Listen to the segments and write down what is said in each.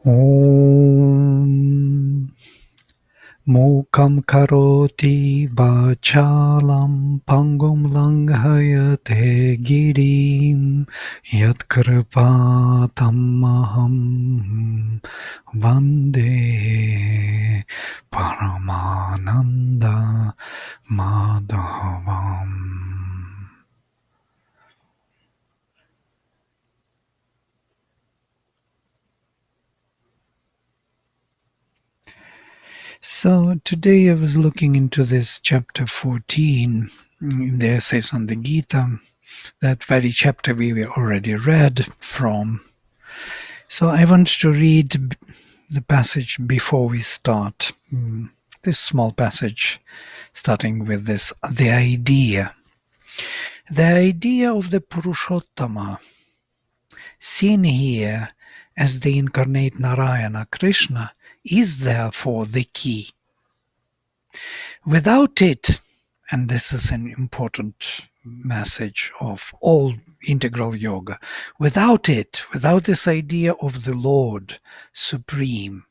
Om Mukam karoti vachalam pangum langhayate girim yatkrpatamaham vande paramananda madhavam. So today I was looking into this chapter 14 in the essays on the Gita, that very chapter we already read from. So I want to read the passage before we start. This small passage starting with this, the idea. The idea of the Purushottama, seen here as the incarnate Narayana Krishna, is therefore the key. Without it, and this is an important message of all integral yoga, without it, without this idea of the Lord Supreme,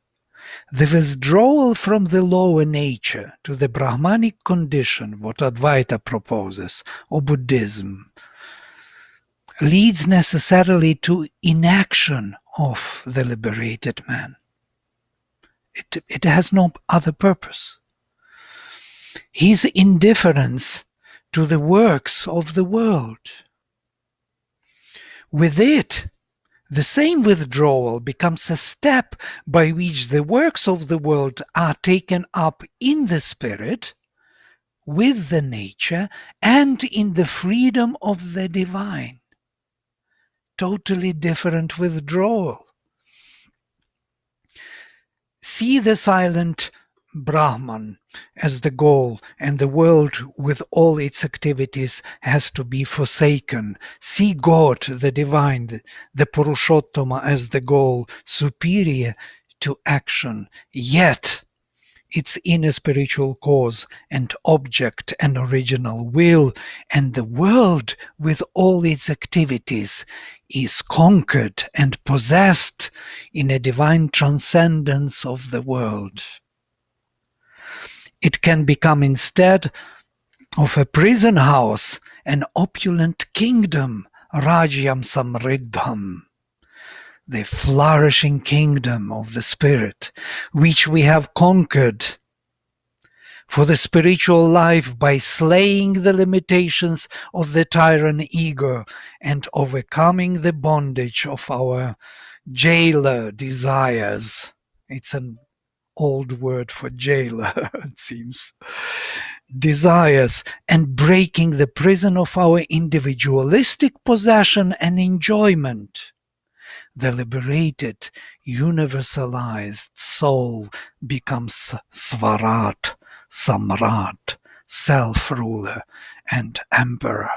the withdrawal from the lower nature to the Brahmanic condition, what Advaita proposes, or Buddhism, leads necessarily to inaction of the liberated man. It has no other purpose. His indifference to the works of the world. With it, the same withdrawal becomes a step by which the works of the world are taken up in the spirit, with the nature, and in the freedom of the divine. Totally different withdrawal. See the silent Brahman as the goal, and the world with all its activities has to be forsaken. See God, the divine, the Purushottama as the goal, superior to action, yet its inner spiritual cause and object and original will, and the world with all its activities is conquered and possessed in a divine transcendence of the world. It can become, instead of a prison house, an opulent kingdom, Rajyam Samriddham, the flourishing kingdom of the spirit, which we have conquered for the spiritual life by slaying the limitations of the tyrant ego and overcoming the bondage of our jailer desires. It's an old word for jailer, it seems. Desires, and breaking the prison of our individualistic possession and enjoyment. The liberated, universalized soul becomes Svarat, Samrat, self-ruler, and emperor.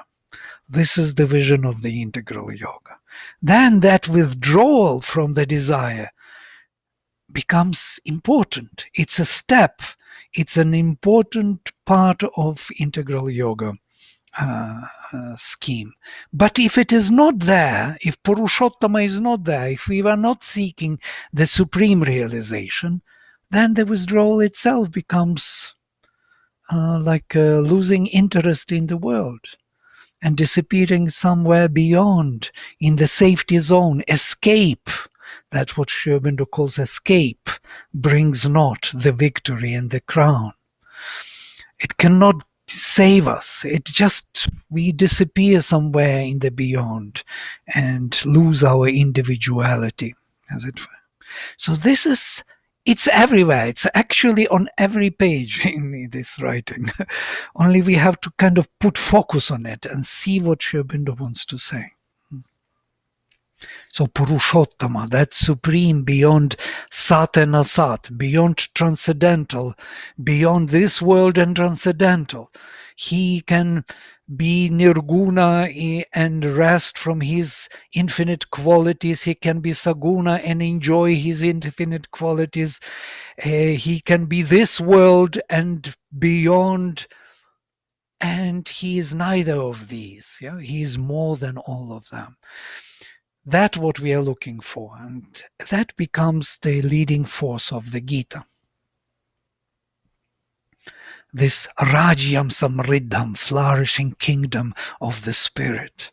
This is the vision of the integral yoga. Then that withdrawal from the desire becomes important. It's a step. It's an important part of integral yoga scheme. But if it is not there, if Purushottama is not there, if we are not seeking the supreme realization, then the withdrawal itself becomes like losing interest in the world and disappearing somewhere beyond, in the safety zone, escape. That's what Sri Aurobindo calls escape, brings not the victory and the crown. It cannot save us. We disappear somewhere in the beyond and lose our individuality, as it were. So it's everywhere. It's actually on every page in this writing. Only we have to kind of put focus on it and see what Sri Aurobindo wants to say. So Purushottama, that supreme, beyond Sat and Asat, beyond transcendental, beyond this world and transcendental. He can be nirguna and rest from his infinite qualities. He can be saguna and enjoy his infinite qualities. He can be this world and beyond, and he is neither of these. Yeah? He is more than all of them. That's what we are looking for, and that becomes the leading force of the Gita. This Rajyam Samriddham, flourishing kingdom of the spirit.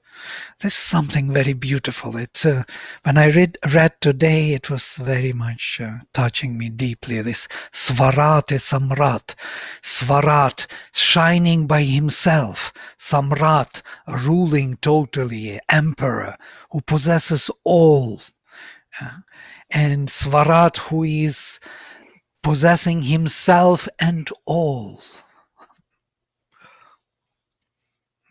This is something very beautiful. It's when I read today, it was very much touching me deeply. This Svarate Samrat, Svarat shining by himself, Samrat ruling totally, emperor who possesses all, and Svarat who is possessing himself and all.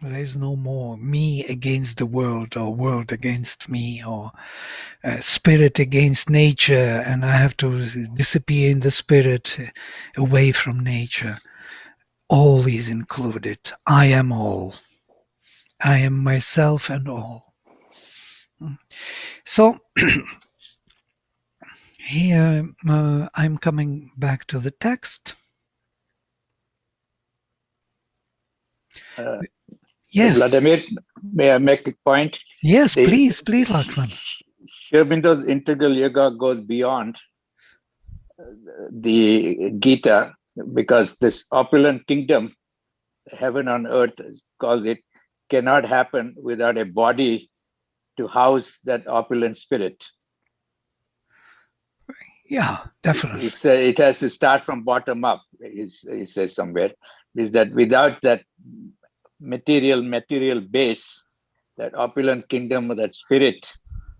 There is no more me against the world, or world against me, or spirit against nature, and I have to disappear in the spirit, away from nature. All is included. I am all. I am myself and all. So here I'm coming back to the text. Yes. Vladimir, may I make a point? Yes, please, Lakshman. Sri Aurobindo's integral yoga goes beyond the Gita, because this opulent kingdom, heaven on earth calls it, cannot happen without a body to house that opulent spirit. Yeah, definitely. It has to start from bottom up, he says somewhere, is that without that material base, that opulent kingdom of that spirit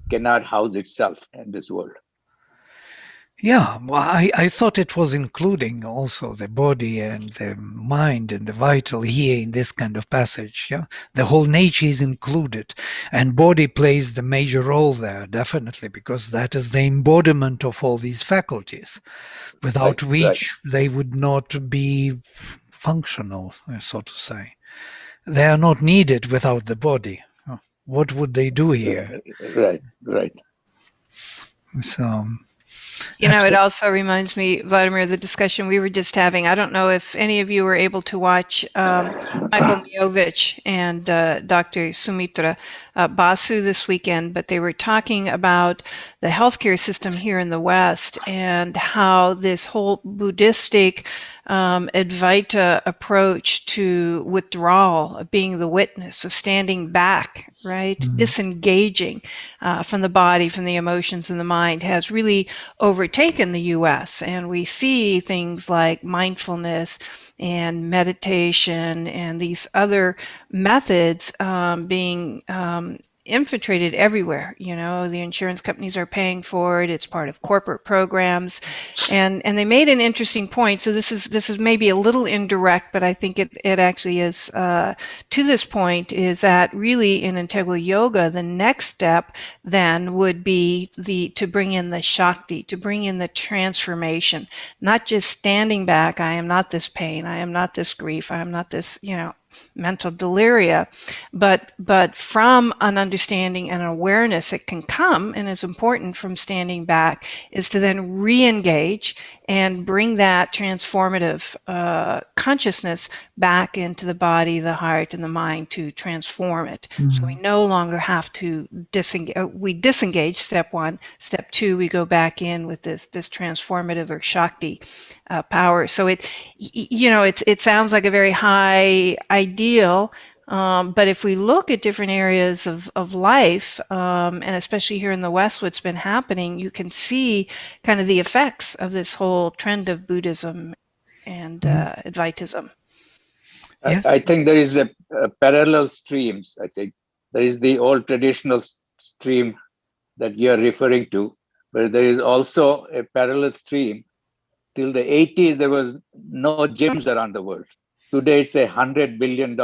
cannot house itself in this world. Yeah, well, I thought it was including also the body and the mind and the vital here in this kind of passage. Yeah, the whole nature is included, and body plays the major role there, definitely, because that is the embodiment of all these faculties, without which they would not be functional, so to say. They are not needed without the body. What would they do here? Right. So, it also reminds me, Vladimir, the discussion we were just having. I don't know if any of you were able to watch Michael Miovich and Dr. Sumitra Basu this weekend, but they were talking about the healthcare system here in the West and how this whole Buddhistic Advaita approach to withdrawal, of being the witness, of standing back, right? Disengaging from the body, from the emotions and the mind, has really overtaken the U.S. And we see things like mindfulness and meditation and these other methods being infiltrated everywhere. The insurance companies are paying for it. It's part of corporate programs, and they made an interesting point. So this is maybe a little indirect, but I think it actually is to this point, is that really in integral yoga, the next step then would be to bring in the Shakti, to bring in the transformation, not just standing back. I am not this pain. I am not this grief. I am not this, mental deliria, but from an understanding and awareness that can come and is important from standing back, is to then re-engage and bring that transformative consciousness back into the body, the heart, and the mind to transform it. So we no longer have to disengage. We disengage, step one. Step two, we go back in with this transformative or Shakti power. So it sounds like a very high ideal, but if we look at different areas of life, and especially here in the West, what's been happening, you can see kind of the effects of this whole trend of Buddhism and Advaitism. Yes. I think there is a parallel streams. I think there is the old traditional stream that you are referring to, but there is also a parallel stream. Till the 80s, there was no gyms around the world. Today, it's $100 billion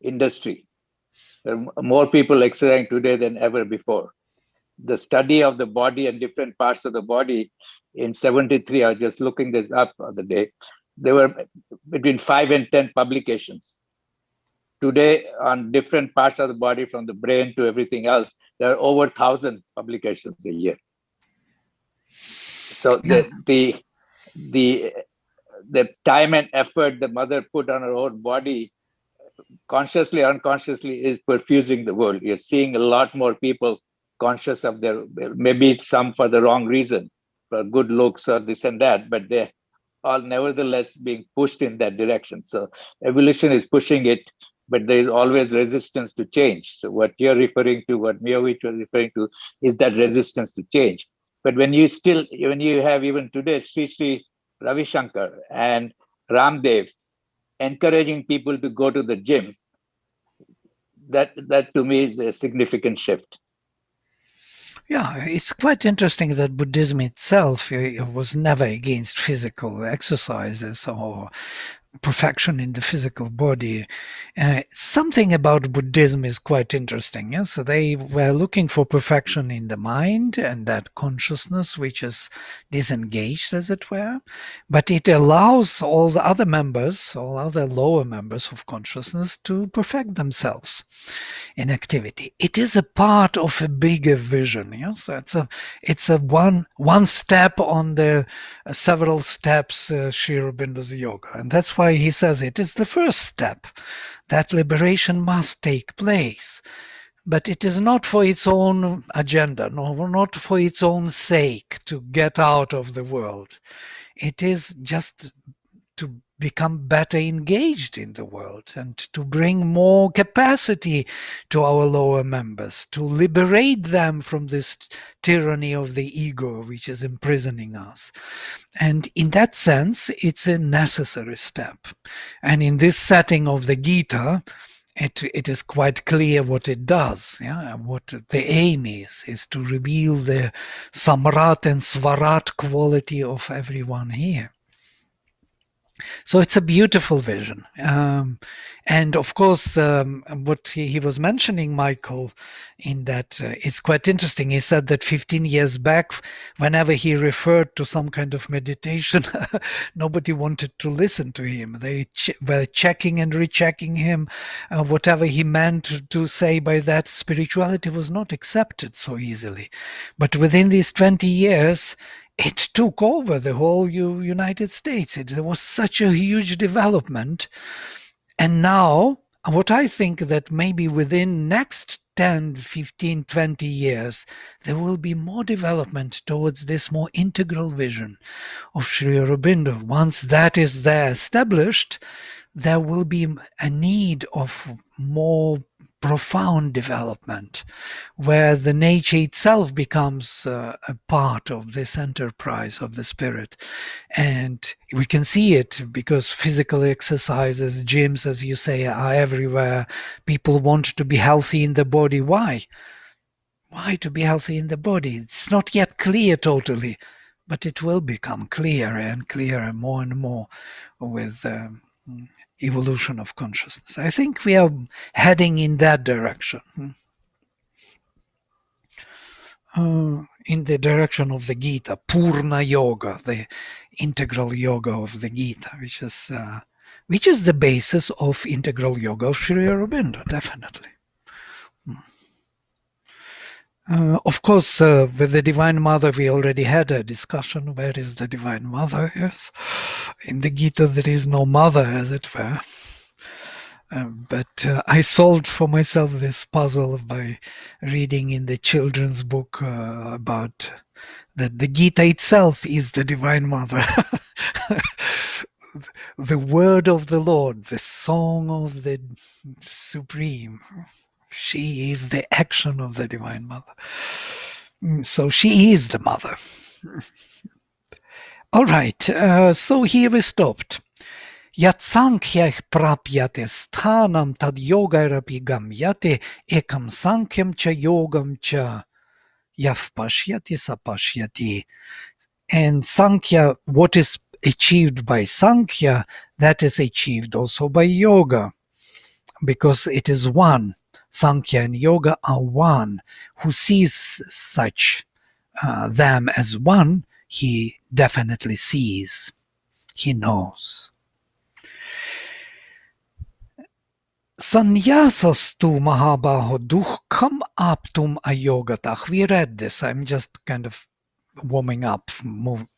industry. There are more people exercising today than ever before. The study of the body and different parts of the body in 73, I was just looking this up the other day, there were between 5 and 10 publications. Today, on different parts of the body, from the brain to everything else, there are over 1,000 publications a year. So the time and effort the mother put on her own body, consciously, unconsciously, is perfusing the world. You're seeing a lot more people conscious of their, maybe some for the wrong reason, for good looks or this and that, but they are nevertheless being pushed in that direction. So evolution is pushing it, but there is always resistance to change. So what you're referring to, what Miovich was referring to, is that resistance to change. But when you have even today Sri Ravi Shankar and Ramdev encouraging people to go to the gym, that to me is a significant shift. Yeah, it's quite interesting that Buddhism itself was never against physical exercises or perfection in the physical body. Something about Buddhism is quite interesting. Yeah? So they were looking for perfection in the mind and that consciousness which is disengaged, as it were, but it allows all the other members, all other lower members of consciousness to perfect themselves in activity. It is a part of a bigger vision. Yeah? So it's a one step on the several steps Sri Aurobindo's yoga, and that's why he says it is the first step, that liberation must take place. But it is not for its own agenda, no, not for its own sake to get out of the world. It is just to become better engaged in the world and to bring more capacity to our lower members, to liberate them from this tyranny of the ego which is imprisoning us. And in that sense, it's a necessary step. And in this setting of the Gita, it is quite clear what it does. Yeah? What the aim is to reveal the samrat and svarat quality of everyone here. So it's a beautiful vision. And of course, what he was mentioning, Michael, in that it's quite interesting. He said that 15 years back, whenever he referred to some kind of meditation, nobody wanted to listen to him. They were checking and rechecking him. Whatever he meant to say by that, spirituality was not accepted so easily. But within these 20 years, it took over the whole United States. There was such a huge development. And now, what I think that maybe within next 10, 15, 20 years, there will be more development towards this more integral vision of Sri Aurobindo. Once that is there established, there will be a need of more profound development, where the nature itself becomes a part of this enterprise of the spirit. And we can see it because physical exercises, gyms, as you say, are everywhere. People want to be healthy in the body. Why? Why to be healthy in the body? It's not yet clear totally, but it will become clearer and clearer more and more with evolution of consciousness. I think we are heading in that direction. In the direction of the Gita, Purna Yoga, the integral yoga of the Gita, which is the basis of integral yoga of Sri Aurobindo, definitely. Of course, with the Divine Mother, we already had a discussion. Where is the Divine Mother? Yes. In the Gita, there is no mother, as it were. But I solved for myself this puzzle by reading in the children's book about that the Gita itself is the Divine Mother. The word of the Lord, the song of the Supreme. She is the action of the Divine Mother. So she is the mother. All right, so here we stopped. Yatsankyah prapyate sthanam tad yogairapi gamyate ekam sankyam cha yogam cha yav pashyati sapashyati. And Sankhya, what is achieved by Sankhya, that is achieved also by yoga, because it is one. Sankhya and yoga are one. Who sees such them as one, he definitely sees. He knows. Sanyasastu mahabaho dukham aptum ayogatah. We read this. I'm just kind of warming up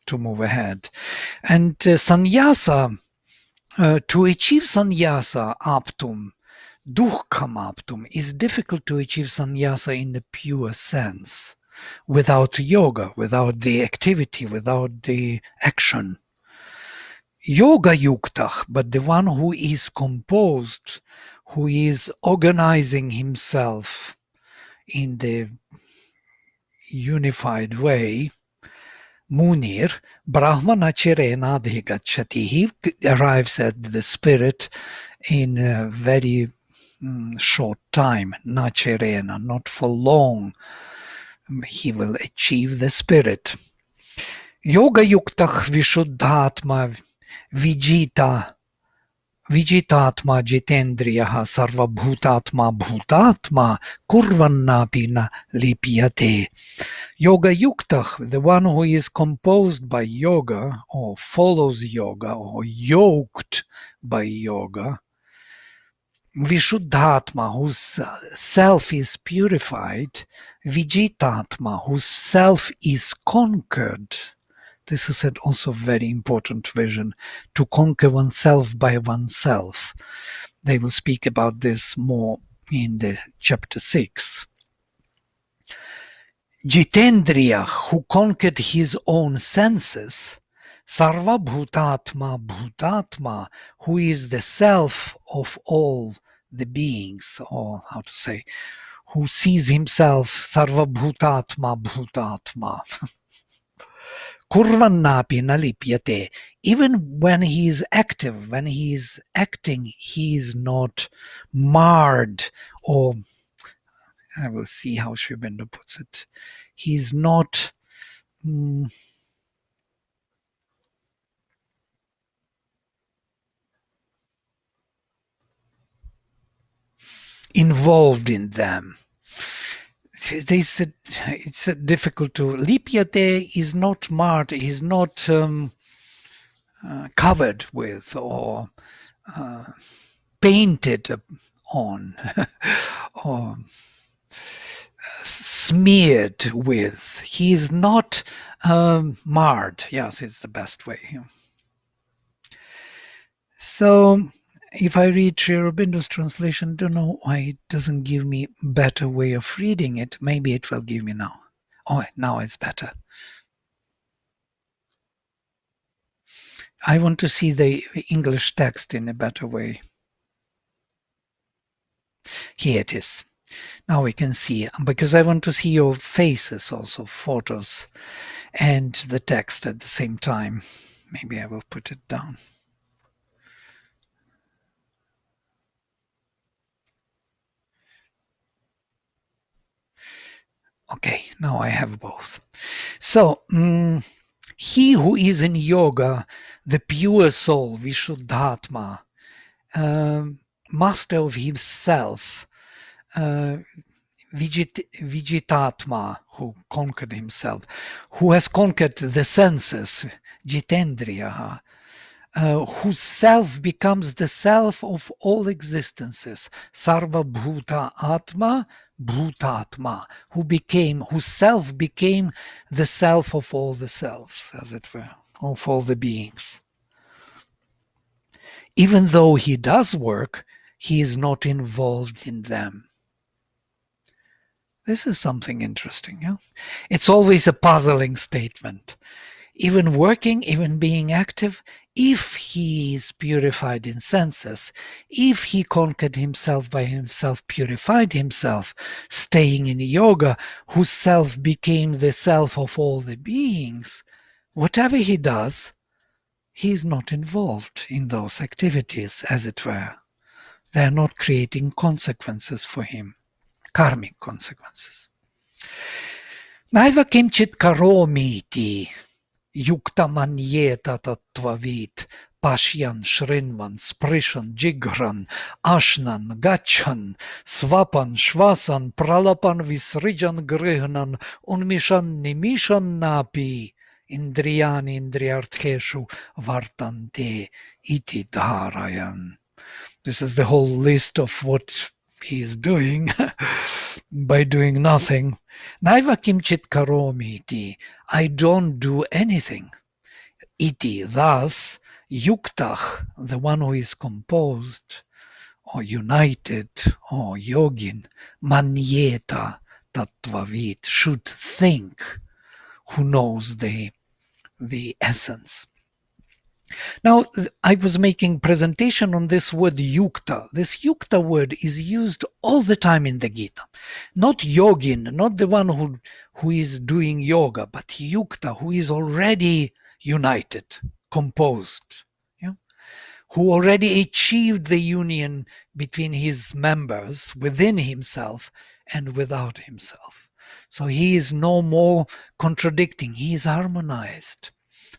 to move ahead. And sannyasa, to achieve sannyasa aptum, Dukkhamaptum is difficult to achieve sannyasa in the pure sense, without yoga, without the activity, without the action. Yoga yuktah, but the one who is composed, who is organizing himself in the unified way, Munir, Brahmanacharena adhigacchati. He arrives at the spirit in a very short time, Nacharena, not for long. He will achieve the spirit. Yoga yuktah vishuddhatma vijitatma jitendriyaha sarvabhutatma bhutatma kurvannapi na lipyate. Yoga yuktah, the one who is composed by yoga or follows yoga or yoked by yoga, Vishuddhatma, whose self is purified, Vijitatma, whose self is conquered. This is also a very important vision, to conquer oneself by oneself. They will speak about this more in the chapter 6. Jitendriya, who conquered his own senses, Sarva Bhutatma, who is the self of all the beings, or how to say, who sees himself, Sarva Bhutatma. Kurvannapi nalipyate. Even when he is active, when he is acting, he is not marred, or I will see how Sri Aurobindo puts it. He is not involved in them. It's difficult to. Lipyate is not marred, is not covered with or painted on or smeared with. He is not marred. Yes, it's the best way. So, if I read Sri Aurobindo's translation, I don't know why it doesn't give me a better way of reading it. Maybe it will give me now. Oh, now it's better. I want to see the English text in a better way. Here it is. Now we can see, because I want to see your faces also, photos, and the text at the same time. Maybe I will put it down. Okay, now I have both. So, he who is in yoga, the pure soul, Vishuddhatma, master of himself, Vijitatma, who conquered himself, who has conquered the senses, Jitendriya, whose self becomes the self of all existences, Sarva Bhuta Atma, Bhutatma, whose self became the self of all the selves, as it were, of all the beings. Even though he does work, he is not involved in them. This is something interesting. Yeah? It's always a puzzling statement. Even working, even being active, if he is purified in senses, if he conquered himself by himself, purified himself, staying in yoga, whose self became the self of all the beings, whatever he does, he is not involved in those activities, as it were. They are not creating consequences for him, karmic consequences. Naiva kimchit karomiti. Yukta manyeta tattvavit, pashyan, shrinvan, sprishan, jigran, ashnan, gachan, svapan, shvasan, pralapan, visrijan, grihnan, unmishan, nimishan napi, indriyani indriyartheshu vartante iti dharayan. This is the whole list of what he is doing by doing nothing. Naiva kimchit karomi iti. I don't do anything. Iti, thus, yuktach, the one who is composed, or united, or yogin, manyeta tattvavit, should think, who knows the essence. Now, I was making presentation on this word yukta. This yukta word is used all the time in the Gita. Not yogin, not the one who is doing yoga, but yukta, who is already united, composed, yeah? Who already achieved the union between his members within himself and without himself. So he is no more contradicting, he is harmonized.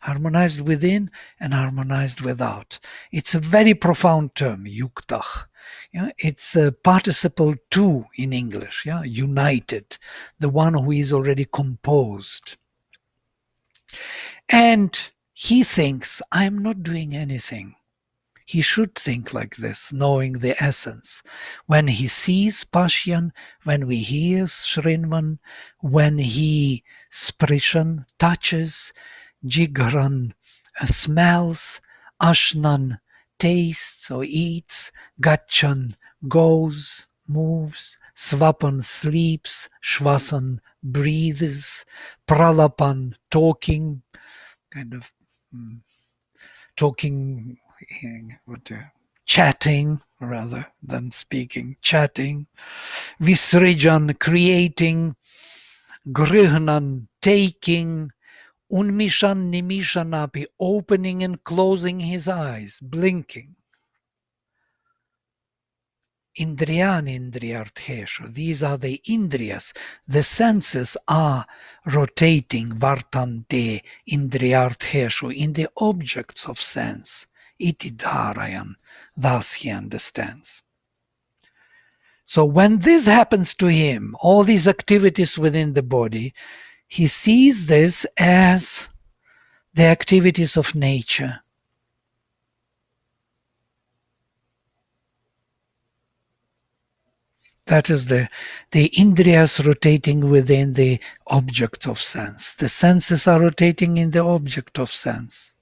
Harmonized within and harmonized without. It's a very profound term, yuktach. Yeah, it's a participle to in English, yeah, united, the one who is already composed. And he thinks, I'm not doing anything. He should think like this, knowing the essence. When he sees Pashyan, when we hear Shrinvan, when he sprishan, touches, Jigran smells, Ashnan tastes or eats, Gachan goes, moves, Svapan sleeps, Shvasan breathes, Pralapan talking, kind of talking, chatting rather than speaking, chatting, Visrijan creating, Grihnan taking, Unmishan nimishanapi, opening and closing his eyes, blinking. Indriyan indriyartheshu, these are the indriyas. The senses are rotating, vartante indriyartheshu, in the objects of sense. Iti dharayan, thus he understands. So when this happens to him, all these activities within the body, he sees this as the activities of nature. That is the indriyas rotating within the object of sense. The senses are rotating in the object of sense.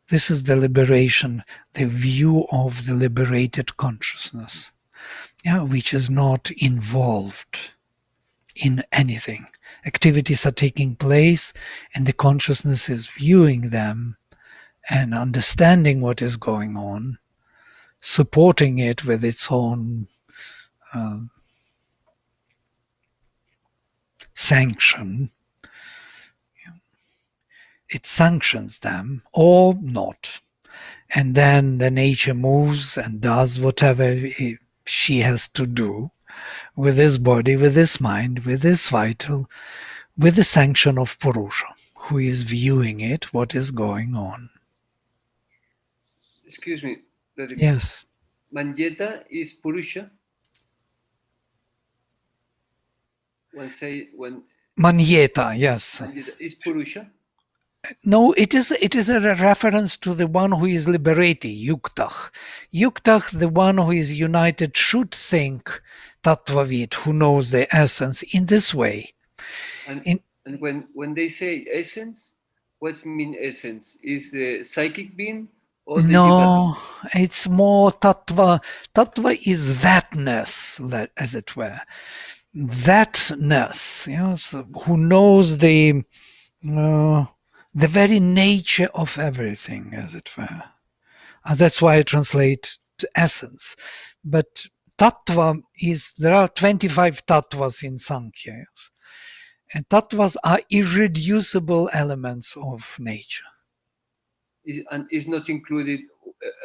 This is the liberation, the view of the liberated consciousness, yeah, which is not involved in anything. Activities are taking place and the consciousness is viewing them and understanding what is going on, supporting it with its own sanction. It sanctions them or not. And then the nature moves and does whatever she has to do with this body, with this mind, with this vital, with the sanction of Purusha, who is viewing it, what is going on. Excuse me, Vladimir. Yes. Manjeta is Purusha. When Manyeta, yes. Manjeta is Purusha. No, it is a reference to the one who is liberated, Yuktach. Yuktach, the one who is united, should think Tattvavit, who knows the essence, in this way. And when they say essence, what's mean essence? Is the psychic being or the No, Jivatma? it's more Tattva. Tattva is thatness, as it were. Thatness, so who knows the very nature of everything, as it were. That's why I translate essence. But tattva there are 25 tattvas in Sankhya. And tattvas are irreducible elements of nature. And is not included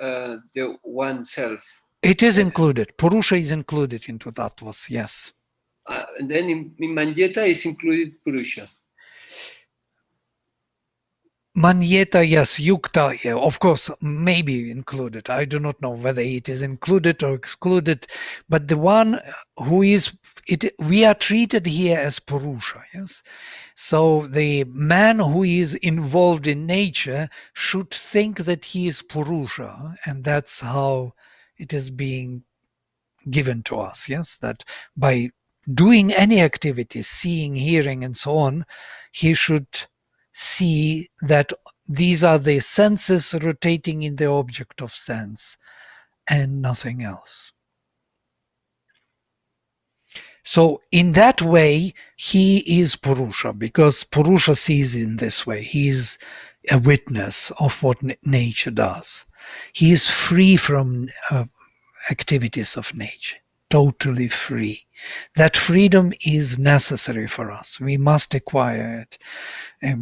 the one self. It is included. Purusha is included into tattvas, yes. And then in Manjeta is included Purusha. Manyeta, yes. Yukta, yeah, of course, maybe included. I do not know whether it is included or excluded, but the one who is, we are treated here as Purusha, yes. So the man who is involved in nature should think that he is Purusha, and that's how it is being given to us, yes, that by doing any activity, seeing, hearing, and so on, he should see that these are the senses rotating in the object of sense, and nothing else. So in that way, he is Purusha, because Purusha sees in this way. He is a witness of what nature does. He is free from activities of nature, totally free. That freedom is necessary for us. We must acquire it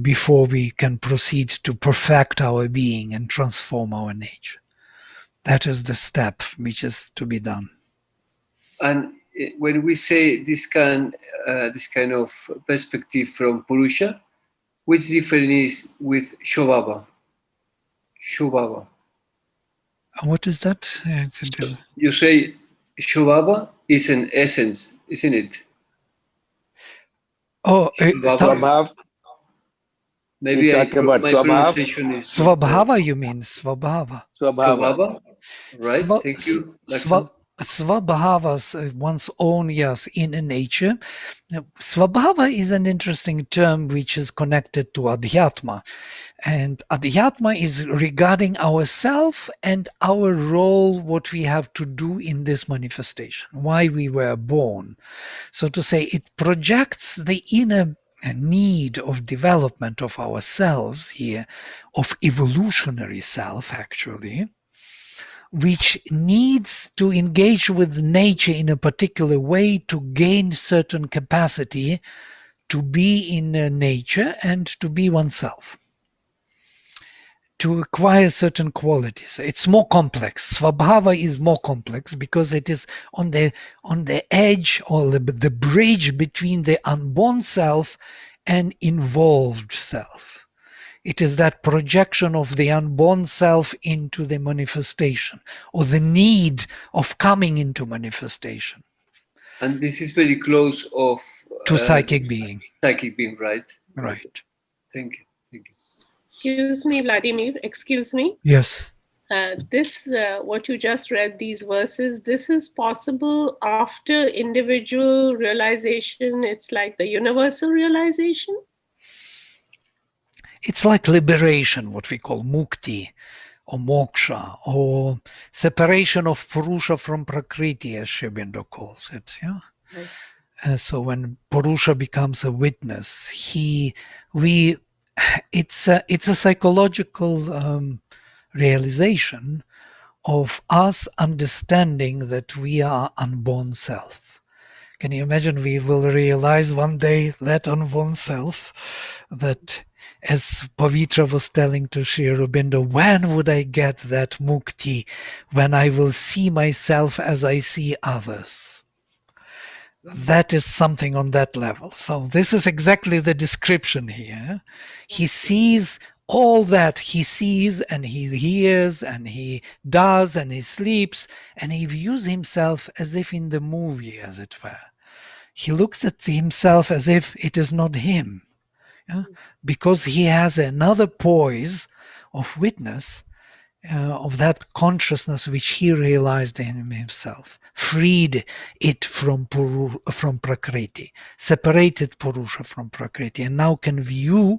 before we can proceed to perfect our being and transform our nature. That is the step which is to be done. And when we say this kind of perspective from Purusha, which difference is with Shobhava? Shobhava. What is that? You say Shobhava is an essence, isn't it? Oh, Swabhav. Maybe You talk about my Swabhav? pronunciation is Swabhava, you mean Swabhava. Swabhava. Shobhava, right? Thank you, Lakshman. Swabhava's one's own, yes, inner nature. Swabhava is an interesting term which is connected to Adhyatma. And Adhyatma is regarding ourself and our role, what we have to do in this manifestation, why we were born. So to say, it projects the inner need of development of ourselves here, of evolutionary self actually, which needs to engage with nature in a particular way to gain certain capacity to be in nature and to be oneself, to acquire certain qualities. It's more complex. Swabhava is more complex because it is on the edge or the bridge between the unborn self and involved self. It is that projection of the unborn self into the manifestation, or the need of coming into manifestation. And this is very close to psychic being. Psychic being, right? Right. Thank you. Excuse me, Vladimir. Excuse me. Yes. This, what you just read, these verses, this is possible after individual realization. It's like the universal realization. It's like liberation, what we call mukti or moksha, or separation of Purusha from Prakriti, as Sri Aurobindo calls it. Yeah. Right. So when Purusha becomes a witness, it's a psychological realization of us understanding that we are unborn self. Can you imagine we will realize one day that unborn self, that as Pavitra was telling to Sri Aurobindo, when would I get that mukti, when I will see myself as I see others? That is something on that level. So this is exactly the description here. He sees all that he sees and he hears and he does and he sleeps, and he views himself as if in the movie, as it were. He looks at himself as if it is not him. Yeah? Because he has another poise of witness of that consciousness which he realized in himself, freed it from Prakriti, separated Purusha from Prakriti, and now can view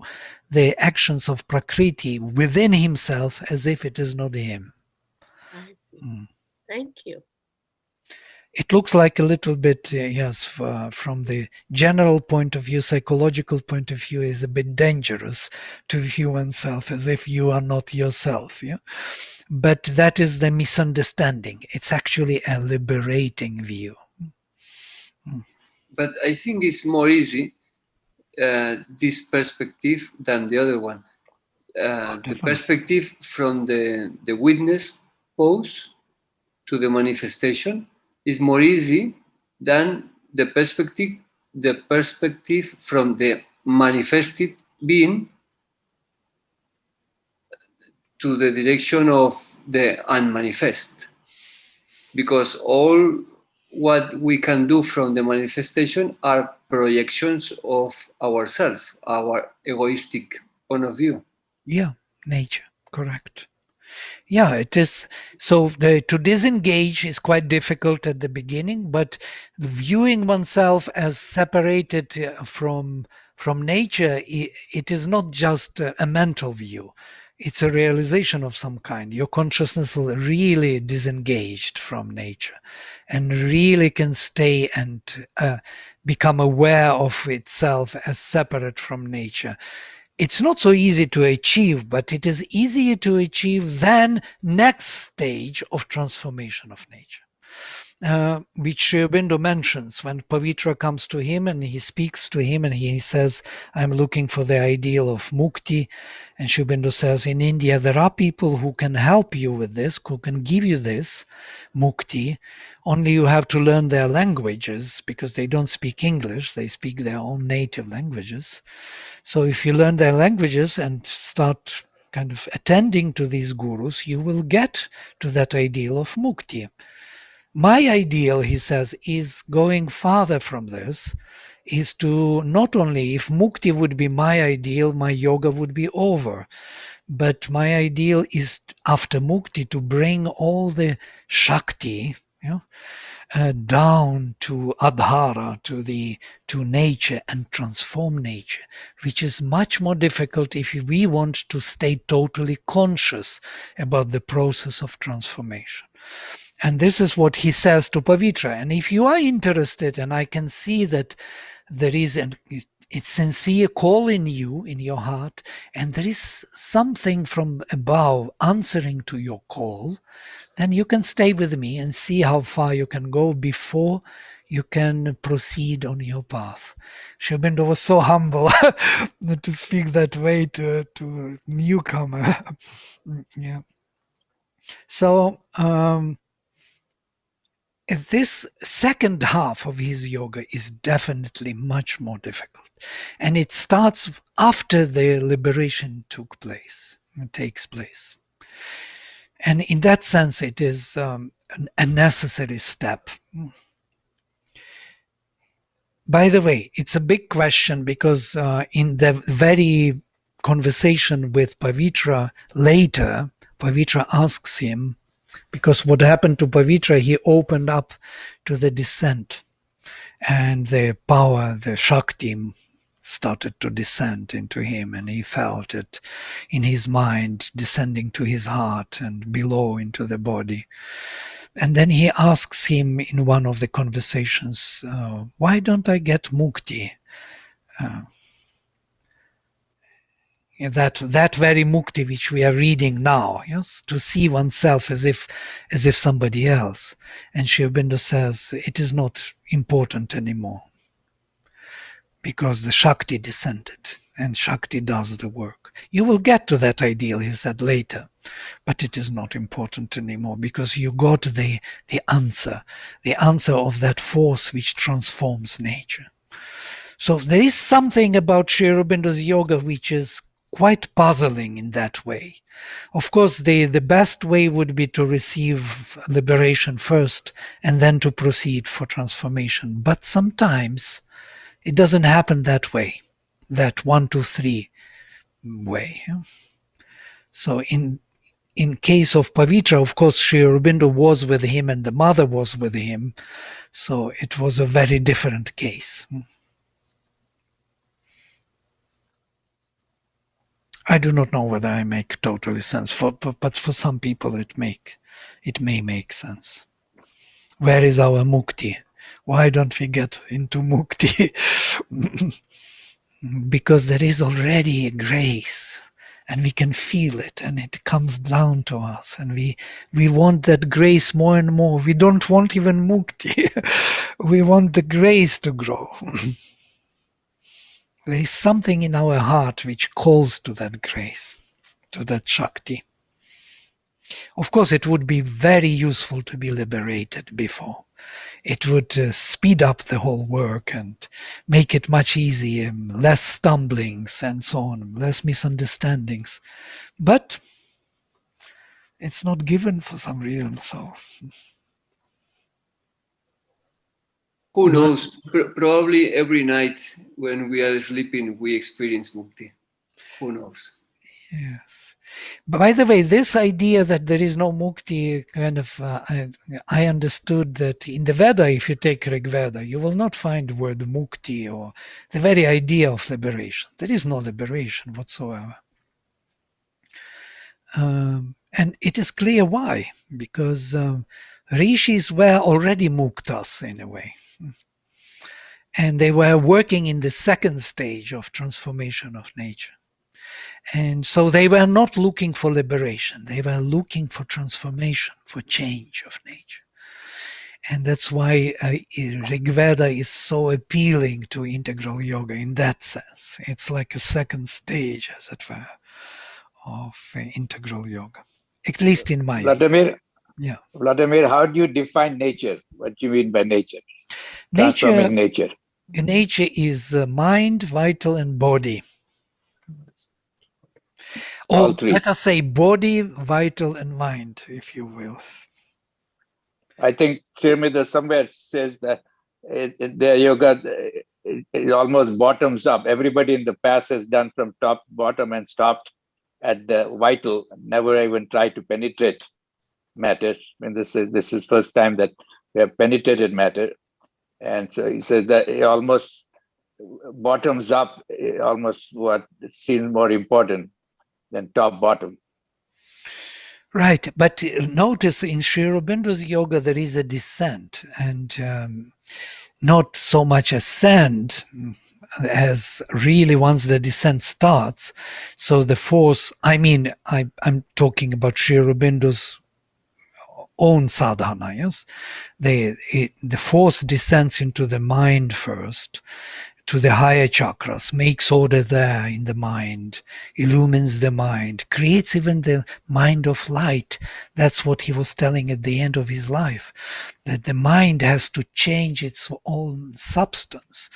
the actions of Prakriti within himself as if it is not him. I see. Thank you. It looks like a little bit, yes, from the general point of view, psychological point of view, is a bit dangerous to view oneself as if you are not yourself. Yeah? But that is the misunderstanding. It's actually a liberating view. But I think it's more easy, this perspective, than the other one. The perspective from the witness pose to the manifestation is more easy than the perspective from the manifested being to the direction of the unmanifest. Because all what we can do from the manifestation are projections of ourselves, our egoistic point of view. Yeah, nature, correct. Yeah, it is. So to disengage is quite difficult at the beginning, but viewing oneself as separated from nature, it is not just a mental view. It's a realization of some kind. Your consciousness is really disengaged from nature and really can stay and become aware of itself as separate from nature. It's not so easy to achieve, but it is easier to achieve than next stage of transformation of nature. Which Sri Aurobindo mentions when Pavitra comes to him and he speaks to him and he says, I'm looking for the ideal of mukti. And Sri Aurobindo says, in India, there are people who can help you with this, who can give you this mukti. Only you have to learn their languages because they don't speak English. They speak their own native languages. So if you learn their languages and start kind of attending to these gurus, you will get to that ideal of mukti. My ideal, he says, is going farther from this, is to not only, if mukti would be my ideal, my yoga would be over. But my ideal is after mukti to bring all the Shakti down to Adhara, to nature and transform nature, which is much more difficult if we want to stay totally conscious about the process of transformation. And this is what he says to Pavitra. And if you are interested, and I can see that there is a sincere call in you, in your heart, and there is something from above answering to your call, then you can stay with me and see how far you can go before you can proceed on your path. Sri Aurobindo was so humble to speak that way to a newcomer. Yeah. So, this second half of his yoga is definitely much more difficult. And it starts after the liberation takes place. And in that sense, it is a necessary step. By the way, it's a big question because in the very conversation with Pavitra later, Pavitra asks him, because what happened to Pavitra, he opened up to the descent and the power, the Shakti started to descend into him and he felt it in his mind descending to his heart and below into the body. And then he asks him in one of the conversations, why don't I get mukti? That very mukti which we are reading now, yes, to see oneself as if somebody else. And Sri Aurobindo says it is not important anymore because the Shakti descended and Shakti does the work. You will get to that ideal, he said later, but it is not important anymore because you got the answer of that force which transforms nature. So there is something about Sri Aurobindo's yoga which is quite puzzling in that way. Of course, the best way would be to receive liberation first and then to proceed for transformation. But sometimes it doesn't happen that way, that 1, 2, 3 way. So in case of Pavitra, of course, Sri Aurobindo was with him and the mother was with him. So it was a very different case. I do not know whether I make totally sense, but for some people it may make sense. Where is our mukti? Why don't we get into mukti? Because there is already a grace and we can feel it and it comes down to us and we want that grace more and more. We don't want even mukti. We want the grace to grow. There is something in our heart which calls to that grace, to that Shakti. Of course, it would be very useful to be liberated before. It would speed up the whole work and make it much easier, less stumblings and so on, less misunderstandings. But it's not given for some reason, so... Who knows? Probably every night when we are sleeping, we experience mukti. Who knows? Yes. By the way, this idea that there is no mukti, kind of, I understood that in the Veda, if you take Rig Veda, you will not find the word mukti or the very idea of liberation. There is no liberation whatsoever. And it is clear why, because rishis were already muktas in a way. And they were working in the second stage of transformation of nature. And so they were not looking for liberation. They were looking for transformation, for change of nature. And that's why Rig Veda is so appealing to integral yoga in that sense. It's like a second stage, as it were, of integral yoga, at least in my view. Vladimir, Yeah. Vladimir, how do you define nature? What do you mean by nature? Nature, Transforming nature. nature is mind, vital, and body. All Or three. let us say body, vital, and mind, if you will. I think Srimita somewhere says that the yoga it almost bottoms up. Everybody in the past has done from top to bottom and stopped at the vital, never even tried to penetrate matter. And this is first time that we have penetrated matter. And so he says that it almost bottoms up, almost what seems more important than top bottom. Right, but notice in Sri Aurobindo's yoga there is a descent, and not so much ascent as really once the descent starts. So the force, I'm talking about Sri Aurobindo's own sadhana, yes? The force descends into the mind first, to the higher chakras, makes order there in the mind, illumines the mind, creates even the mind of light. That's what he was telling at the end of his life, that the mind has to change its own substance.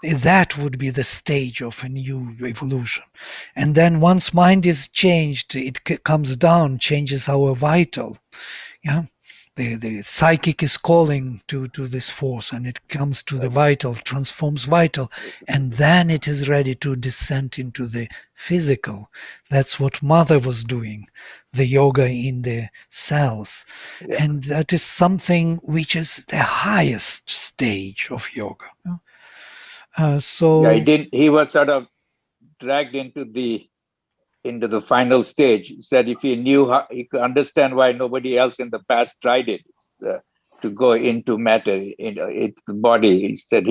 That would be the stage of a new evolution. And then once mind is changed, it comes down, changes our vital. Yeah. The psychic is calling to this force, and it comes to the vital, transforms vital, and then it is ready to descend into the physical. That's what Mother was doing, the yoga in the cells. Yeah. And that is something which is the highest stage of yoga. He was sort of dragged into the final stage. He said if he knew how, he could understand why nobody else in the past tried it, to go into matter, into the body. He said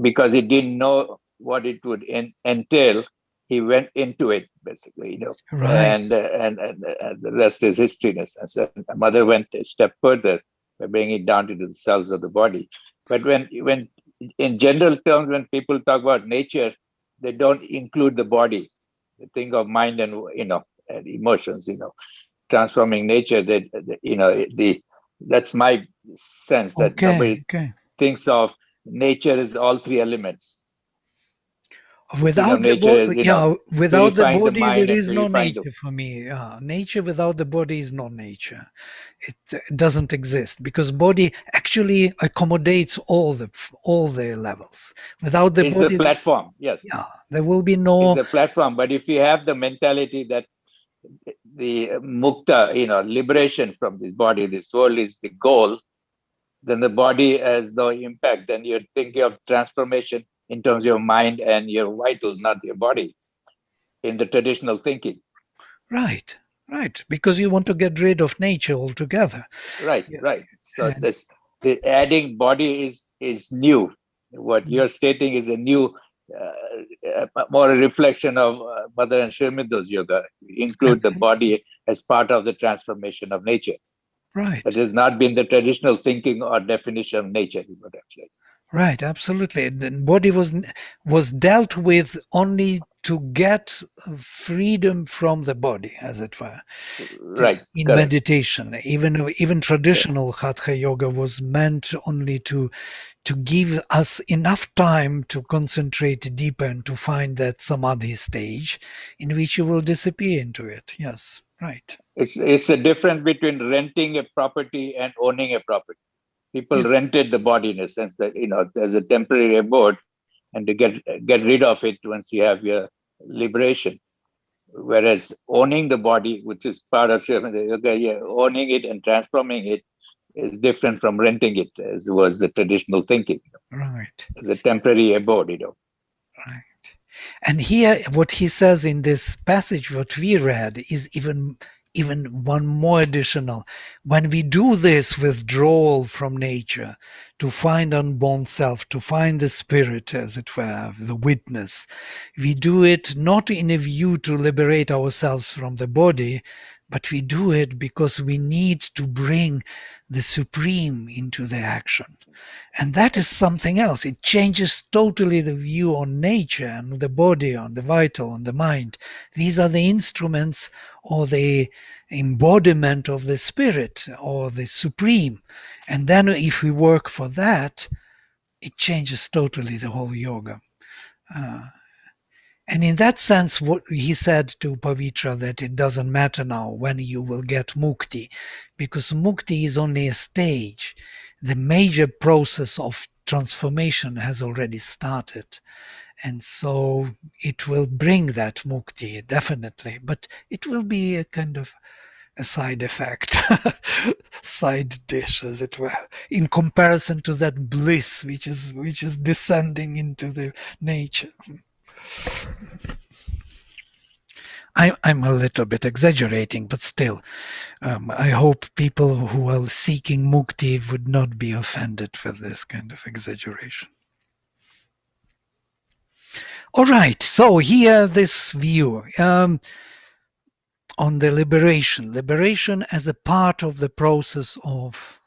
because he didn't know what it would entail, he went into it basically, Right. And the rest is history. And so Mother went a step further by bringing it down to the cells of the body. But when in general terms, when people talk about nature, they don't include the body. They think of mind and and emotions. Transforming nature. That's my sense that nobody thinks of nature as all three elements. Without the body, without the body, there is no nature for me. Nature without the body is not nature. It doesn't exist, because body actually accommodates all the levels. Without the body, the platform. Yes. Yeah, there will be no. It's the platform. But if you have the mentality that the mukta, liberation from this body, this world is the goal, then the body has no impact. Then you're thinking of transformation in terms of your mind and your vital, not your body, in the traditional thinking. Right. Because you want to get rid of nature altogether. Right. So the adding body is new. What you're stating is a new, more a reflection of Mother and Srimindo's yoga. Include the body as part of the transformation of nature. Right. It has not been the traditional thinking or definition of nature, is what I'm saying. Right, absolutely. The body was dealt with only to get freedom from the body, as it were. Right. In correct. meditation, even traditional Hatha yoga was meant only to give us enough time to concentrate deeper and to find that samadhi stage in which you will disappear into it. Yes, right. It's a difference between renting a property and owning a property. People rented the body in a sense that there's a temporary abode, and to get rid of it once you have your liberation. Whereas owning the body, which is part of yoga, owning it and transforming it is different from renting it, as was the traditional thinking. Right. It's a temporary abode, Right. And here, what he says in this passage, what we read, is even one more additional. When we do this withdrawal from nature to find unborn self, to find the spirit, as it were, the witness, we do it not in a view to liberate ourselves from the body, but we do it because we need to bring the supreme into the action. And that is something else. It changes totally the view on nature and the body, on the vital, on the mind. These are the instruments or the embodiment of the spirit or the supreme. And then if we work for that, it changes totally the whole yoga. And in that sense, what he said to Pavitra, that it doesn't matter now when you will get mukti, because mukti is only a stage. The major process of transformation has already started. And so it will bring that mukti, definitely, but it will be a kind of a side effect, side dish, as it were, in comparison to that bliss which is descending into the nature. I'm a little bit exaggerating, but still, I hope people who are seeking mukti would not be offended with this kind of exaggeration. All right, so here this view on the liberation as a part of the process of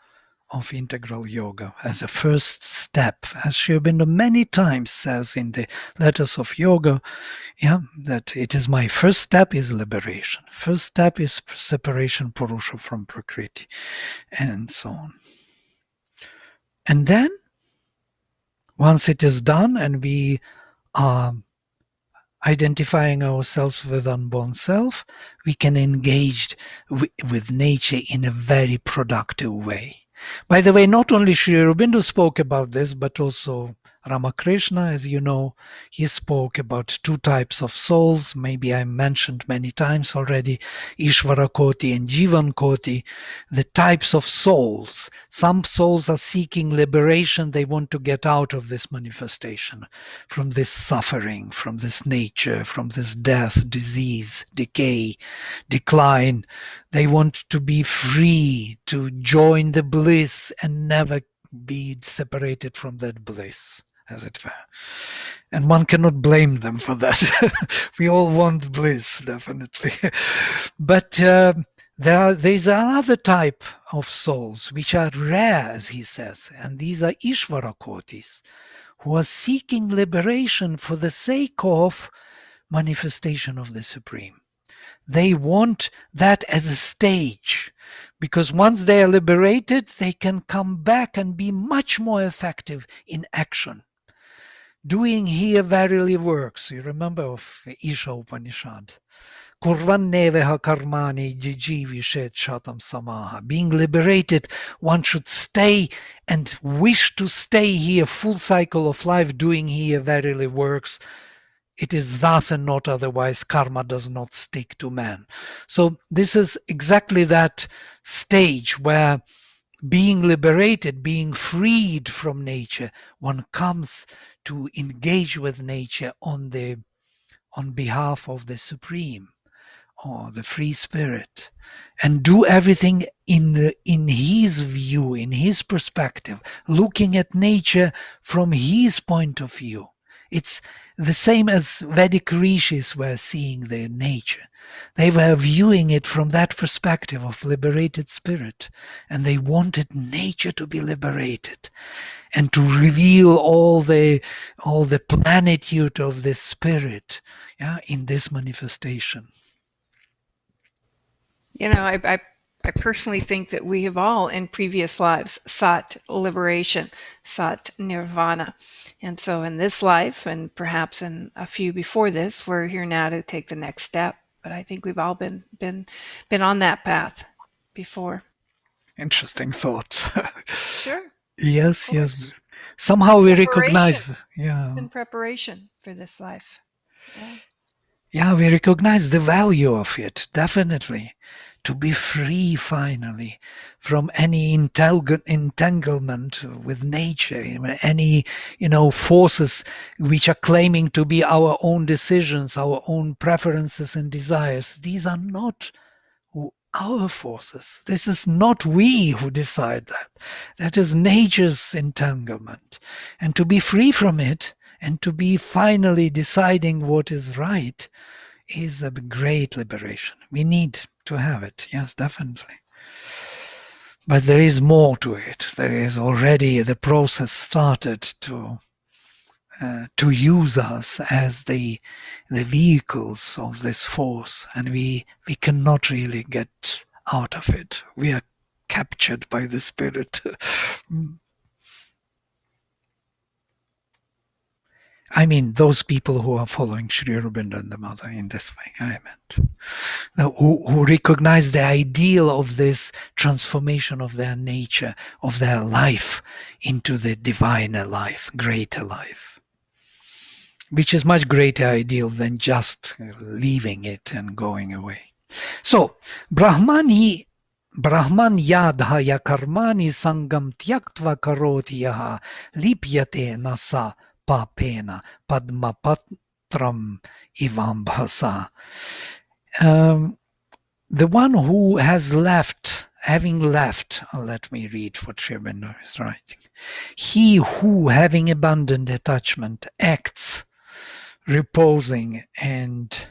integral yoga, as a first step, as Sri Aurobindo many times says in the Letters of Yoga, that it is my first step is liberation. First step is separation Purusha from Prakriti, and so on. And then, once it is done and we are identifying ourselves with unborn self, we can engage with nature in a very productive way. By the way, not only Sri Aurobindo spoke about this, but also Ramakrishna, as you know, he spoke about two types of souls. Maybe I mentioned many times already, Ishvara Koti and Jivan Koti, the types of souls. Some souls are seeking liberation. They want to get out of this manifestation, from this suffering, from this nature, from this death, disease, decay, decline. They want to be free, to join the bliss and never be separated from that bliss, as it were. And one cannot blame them for that. We all want bliss, definitely. But there's another type of souls which are rare, as he says, and these are Ishvara Kotis, who are seeking liberation for the sake of manifestation of the Supreme. They want that as a stage, because once they are liberated, they can come back and be much more effective in action. Doing here verily works. You remember of Isha Upanishad. Kurvanneveha karmani jijivishet shatam samaha. Being liberated, one should stay and wish to stay here, full cycle of life, doing here verily works. It is thus and not otherwise. Karma does not stick to man. So this is exactly that stage where being liberated, being freed from nature, one comes to engage with nature on behalf of the Supreme, or the free spirit, and do everything in his view, in his perspective, looking at nature from his point of view. It's the same as Vedic rishis were seeing their nature. They were viewing it from that perspective of liberated spirit, and they wanted nature to be liberated and to reveal all the plenitude of the spirit, in this manifestation. You know, I personally think that we have all in previous lives sought liberation, sought nirvana. And so in this life, and perhaps in a few before this, we're here now to take the next step. But I think we've all been on that path before. Interesting thought. Sure. Yes. Somehow we recognize. In preparation for this life. Yeah. Yeah, we recognize the value of it, definitely. To be free finally from any entanglement with nature, any, forces which are claiming to be our own decisions, our own preferences and desires. These are not our forces. This is not we who decide that. That is nature's entanglement. And to be free from it and to be finally deciding what is right is a great liberation. We need to have it. Yes, definitely. But there is more to it. There is already the process started to use us as the vehicles of this force, and we cannot really get out of it. We are captured by the spirit. I mean, those people who are following Sri Aurobindo and the Mother in this way, I meant. Who recognize the ideal of this transformation of their nature, of their life, into the diviner life, greater life, which is much greater ideal than just leaving it and going away. So, Brahman yadhaya karmani sangam tyaktva karoti yaha lipyate nasa papena padmapatram ivambhasa. The one who has left, having left, let me read what Sri Aurobindo is writing. He who, having abandoned attachment, acts, reposing and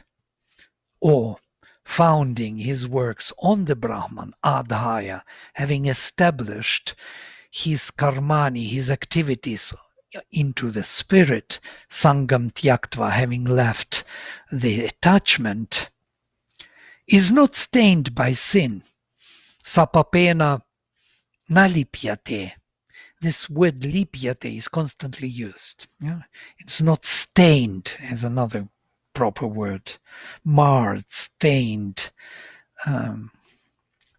or founding his works on the Brahman, adhaya, having established his karmani, his activities into the spirit, sangam tyaktva, having left the attachment, is not stained by sin. Sapapena nalipyate. This word lipyate is constantly used. Yeah? It's not stained, as another proper word. Marred, stained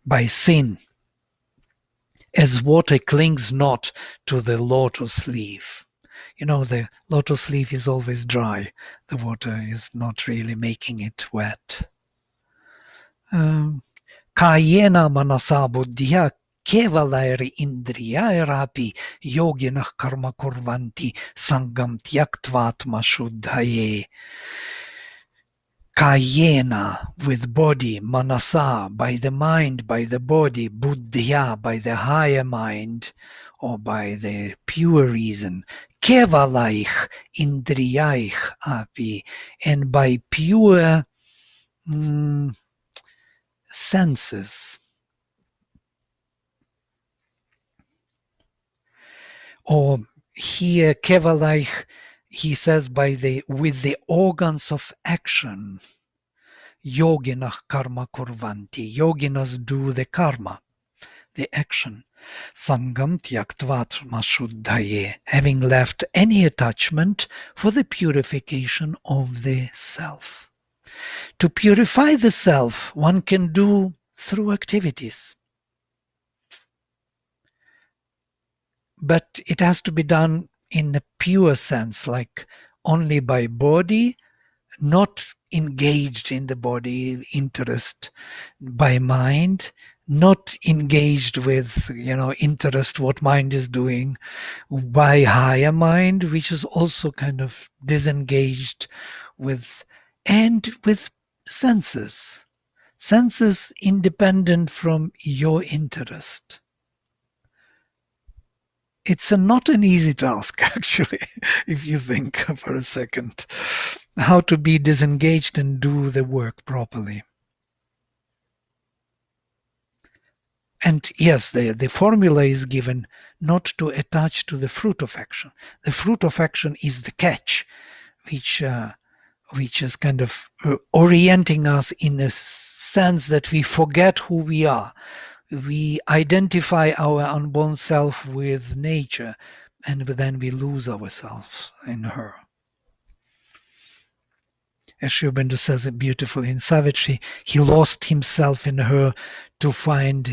by sin. As water clings not to the lotus leaf. The lotus leaf is always dry. The water is not really making it wet. Kayena manasa buddhya kevalairi indriyairapi yoginah karma kurvanti sangam tyaktvatma shuddhaye. Kayena, with body, manasa, by the mind, by the body, buddhya, by the higher mind, or by the pure reason, kevalaich indriyaich api, and by pure senses. Or here, kevalaich, he says with the organs of action. Yoginah karma kurvanti. Yoginas do the karma, the action. Sangam tyaktvatma shuddhaye, having left any attachment for the purification of the self. To purify the self, one can do through activities. But it has to be done in a pure sense, like only by body, not engaged in the body interest, by mind, not engaged with, interest, what mind is doing, by higher mind, which is also kind of disengaged with, and with senses independent from your interest. It's not an easy task, actually, if you think for a second, how to be disengaged and do the work properly. And yes, the formula is given not to attach to the fruit of action. The fruit of action is the catch, which is kind of orienting us in a sense that we forget who we are. We identify our unborn self with nature, and then we lose ourselves in her. As Sri Aurobindo says it beautifully in Savitri, he lost himself in her to find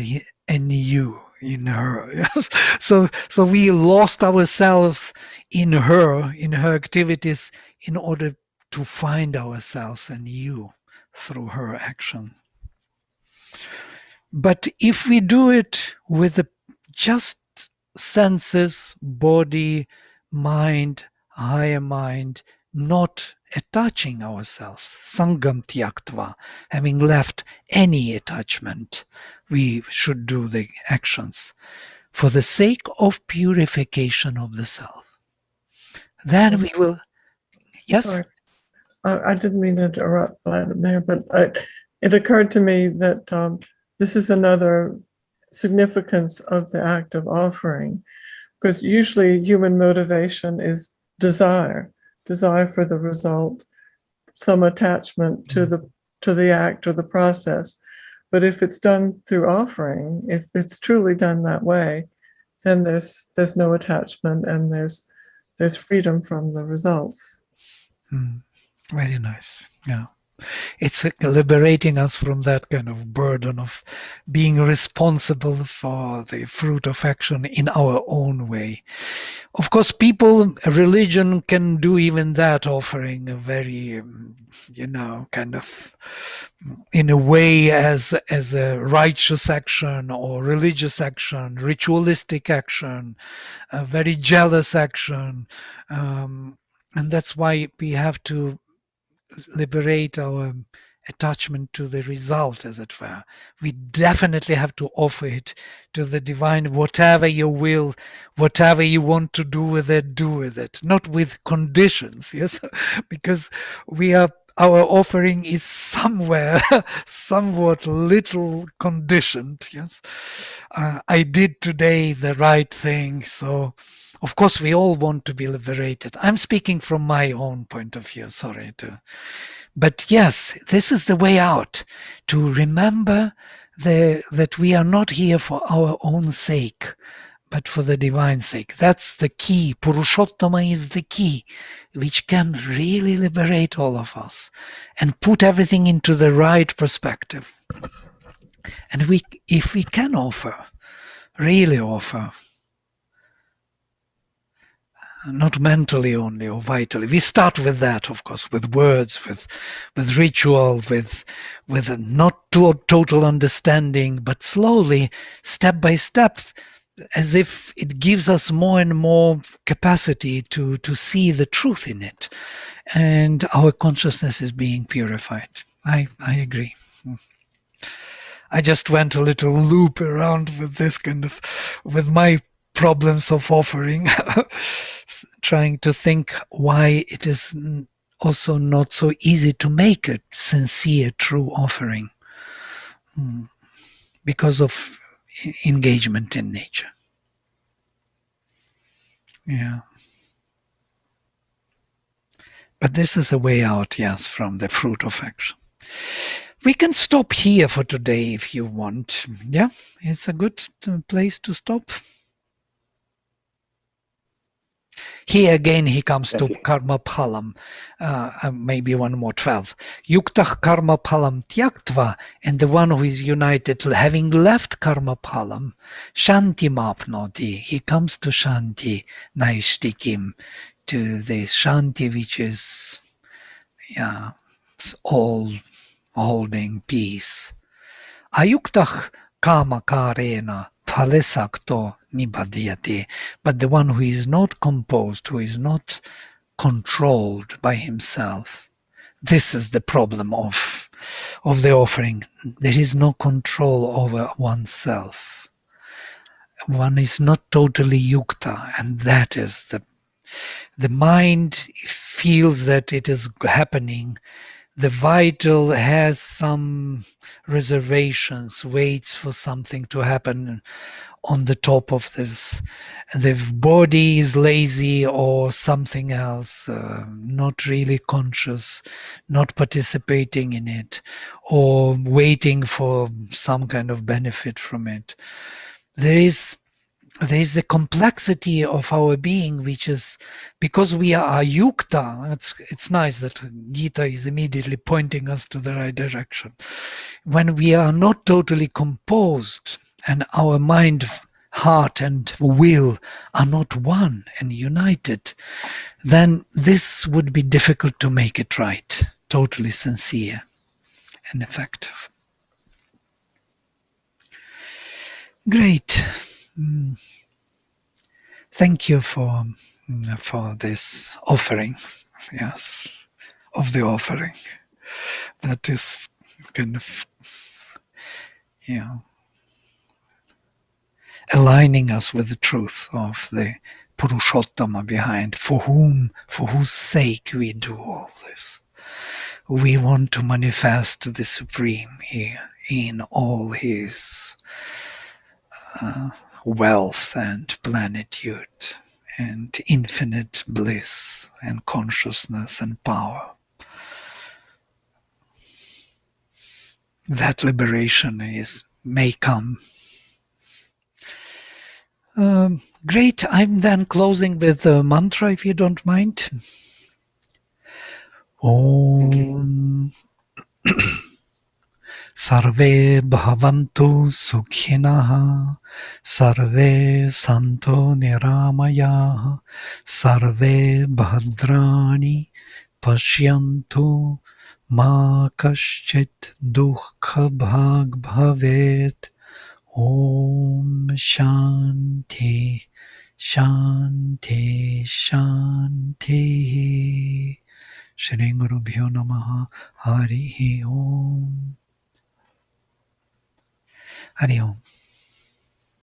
a new in her. So we lost ourselves in her activities, in order to find ourselves anew through her action. But if we do it with just senses, body, mind, higher mind, not attaching ourselves, sangam tyaktva, having left any attachment, we should do the actions for the sake of purification of the self. Then we will. Yes? Sorry. I didn't mean to interrupt, Vladimir, but it occurred to me that this is another significance of the act of offering, because usually human motivation is desire for the result, some attachment to the act or the process. But if it's done through offering, if it's truly done that way, then there's no attachment and there's freedom from the results. Very nice. Yeah. It's liberating us from that kind of burden of being responsible for the fruit of action in our own way. Of course, religion can do even that, offering a very, kind of, in a way, as a righteous action or religious action, ritualistic action, a very jealous action. And that's why we have to liberate our attachment to the result, as it were. We definitely have to offer it to the divine, whatever your will, whatever you want to do with it, not with conditions, yes, because our offering is somewhat little conditioned, yes. I did today the right thing, so of course we all want to be liberated. I'm speaking from my own point of view, but yes, this is the way out, to remember that we are not here for our own sake, but for the divine sake. That's the key. Purushottama is the key, which can really liberate all of us and put everything into the right perspective. And if we can really offer, not mentally only or vitally. We start with that, of course, with words, with ritual, with a not total understanding, but slowly, step by step, as if it gives us more and more capacity to see the truth in it. And our consciousness is being purified. I agree. I just went a little loop around with this with my problems of offering, trying to think why it is also not so easy to make a sincere, true offering, because of engagement in nature. Yeah. But this is a way out, yes, from the fruit of action. We can stop here for today if you want. Yeah, it's a good place to stop. Here again he comes to karma phalam, maybe one more 12. Yuktah karma phalam tyaktva, and the one who is united, having left karma phalam, shanti mapnoti, he comes to shanti, naishtikim, to the shanti which is all holding peace. Ayuktah kama karena phalesakto nibadhyate, but the one who is not composed, who is not controlled by himself. This is the problem of the offering. There is no control over oneself. One is not totally yukta, and that is the mind feels that it is happening. The vital has some reservations, waits for something to happen on the top of this. The body is lazy or something else, not really conscious, not participating in it, or waiting for some kind of benefit from it. There is the complexity of our being, which is because we are yukta. It's nice that Gita is immediately pointing us to the right direction. When we are not totally composed and our mind heart and will are not one and united, then this would be difficult to make it right, totally sincere and effective. Great. Thank you for this offering, yes, of the offering. That is kind of, aligning us with the truth of the Purushottama behind, for whose sake we do all this. We want to manifest the Supreme here in all his wealth and plenitude and infinite bliss and consciousness and power. That liberation may come. Great. I'm then closing with a mantra, if you don't mind. Om Sarve Bhavantu Sukhinah, Sarve Santo Niramaya, Sarve Bhadrani Pashyantu, Ma Kaschit Dukha Bhag Bhavet. Om Shanti, Shanti, Shanti. Shri Guru Bhyo Namaha. Hari Om. Hari Om.